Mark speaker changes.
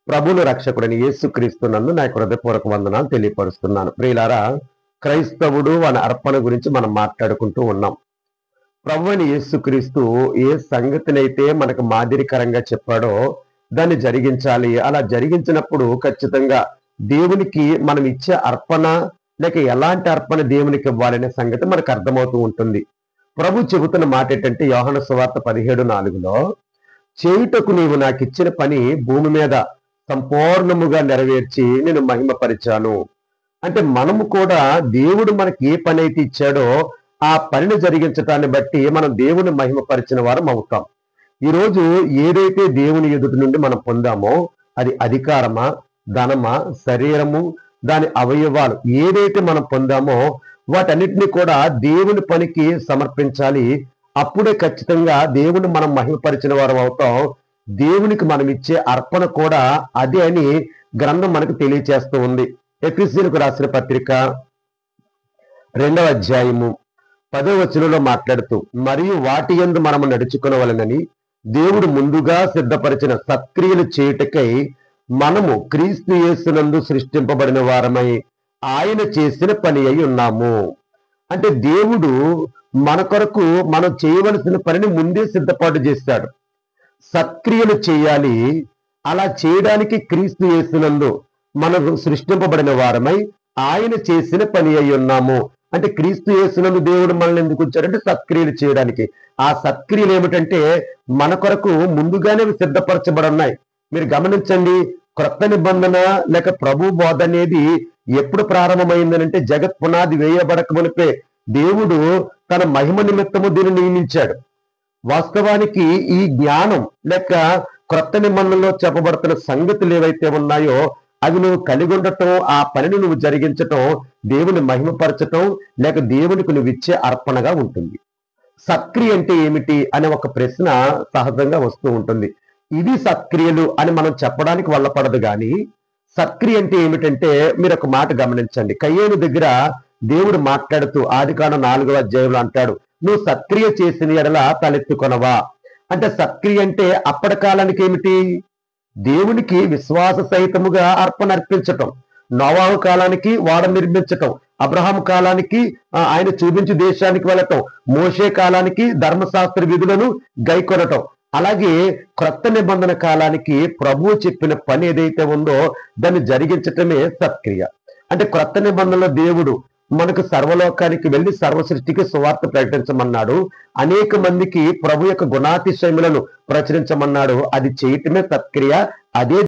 Speaker 1: ప్రభువును రక్షకుడైన యేసుక్రీస్తునందు నా యొక్క హృదయపూర్వక వందనాలు తెలియపరుస్తున్నాను. ప్రియులారా, క్రైస్తవుడు వాని అర్పణ గురించి మనం మాట్లాడుకుంటూ ఉన్నాం. ప్రభువైన యేసుక్రీస్తు ఏ సంగతినైతే మనకు మాదిరికరంగా చెప్పాడో దాన్ని జరిగించాలి. అలా జరిగించినప్పుడు ఖచ్చితంగా దేవునికి మనం ఇచ్చే అర్పణ లేక ఎలాంటి అర్పణ దేవునికి ఇవ్వాలనే సంగతి మనకు అర్థమవుతూ ఉంటుంది. ప్రభు చెబుతున్న మాట ఏంటంటే యోహాను సువార్త 17:4 చేయుటకు నీవు నాకు ఇచ్చిన పని భూమి మీద సంపూర్ణముగా నెరవేర్చి నేను మహిమపరిచాను. అంటే మనము కూడా దేవుడు మనకి ఏ పని అయితే ఇచ్చాడో ఆ పనిని జరిగించటాన్ని బట్టి మనం దేవుని మహిమపరిచిన వారం అవుతాం. ఈరోజు ఏదైతే దేవుని ఎదుటి నుండి మనం పొందామో అది అధికారమా, ధనమా, శరీరము, దాని అవయవాలు ఏదైతే మనం పొందామో వాటన్నిటిని కూడా దేవుని పనికి సమర్పించాలి. అప్పుడే ఖచ్చితంగా దేవుని మనం మహిమపరిచిన వారం అవుతాం. దేవునికి మనం ఇచ్చే అర్పణ కూడా అదే అని గ్రంథం మనకు తెలియచేస్తూ ఉంది. ఎఫెసీయులకు రాసిన పత్రిక 2వ అధ్యాయము 10వ వచనంలో మాట్లాడుతూ, మరియు వాటి యందు మనము నడుచుకొనవలెనని దేవుడు ముందుగా సిద్ధపరిచిన సత్క్రియలు చేయుటకై మనము క్రీస్తు యేసునందు సృష్టింపబడిన వారమై ఆయన చేసిన పని అయి ఉన్నాము. అంటే దేవుడు మన కొరకు మనం చేయవలసిన పనిని ముందే సిద్ధపాటు చేశాడు. సత్క్రియలు చేయాలి. అలా చేయడానికి క్రీస్తు యేసునందు మనం సృష్టింపబడిన వారమై ఆయన చేసిన పని అయి ఉన్నాము. అంటే క్రీస్తు యేసునందు దేవుడు మనల్ని ఎందుకు ఉంచాడంటే సత్క్రియలు చేయడానికి. ఆ సత్క్రియలు ఏమిటంటే మన కొరకు ముందుగానే సిద్ధపరచబడి ఉన్నాయి. మీరు గమనించండి, క్రొత్త నిబంధన లేక ప్రభు బోధ అనేది ఎప్పుడు ప్రారంభమైందనంటే జగత్ పునాది వేయబడక మునిపే దేవుడు తన మహిమ నిమిత్తము దీన్ని నియమించాడు. వాస్తవానికి ఈ జ్ఞానం లేక క్రొత్త నిబంధనలో చెప్పబడుతున్న సంగతులు ఏవైతే ఉన్నాయో అవి నువ్వు కలిగి ఉండటం, ఆ పనిని నువ్వు జరిగించటం, దేవుని మహిమపరచటం లేక దేవునికి నువ్వు ఇచ్చే అర్పణగా ఉంటుంది. సత్క్రియ అంటే ఏమిటి అనే ఒక ప్రశ్న సహజంగా వస్తూ ఉంటుంది. ఇది సత్క్రియలు అని మనం చెప్పడానికి వల్లపడదు. కానీ సత్క్రియ అంటే ఏమిటంటే మీరు ఒక మాట గమనించండి. కయ్యేను దగ్గర దేవుడు మాట్లాడుతూ ఆదికాండం 4వ అధ్యాయంలో అంటాడు, నువ్వు సత్క్రియ చేసిన ఎడల తలెత్తుకొనవా. అంటే సత్క్రియ అంటే అప్పటి కాలానికి ఏమిటి? దేవునికి విశ్వాస సహితముగా అర్పణ అర్పించటం. నోవాహు కాలానికి వాడ నిర్మించటం, అబ్రహాం కాలానికి ఆయన చూపించి దేశానికి వెళ్ళటం, మోషే కాలానికి ధర్మశాస్త్ర విధులను గైకొనటం. అలాగే క్రొత్త నిబంధన కాలానికి ప్రభువు చెప్పిన పని ఏదైతే ఉందో దాన్ని జరిగించటమే సత్క్రియ. అంటే క్రొత్త నిబంధనలో దేవుడు మనకు సర్వలోకానికి వెళ్ళి సర్వ సృష్టికి సువార్త ప్రకటించమన్నాడు. అనేక మందికి ప్రభు యొక్క గుణాతిశయములను ప్రచురించమన్నాడు. అది చేయటమే సత్క్రియ. అదే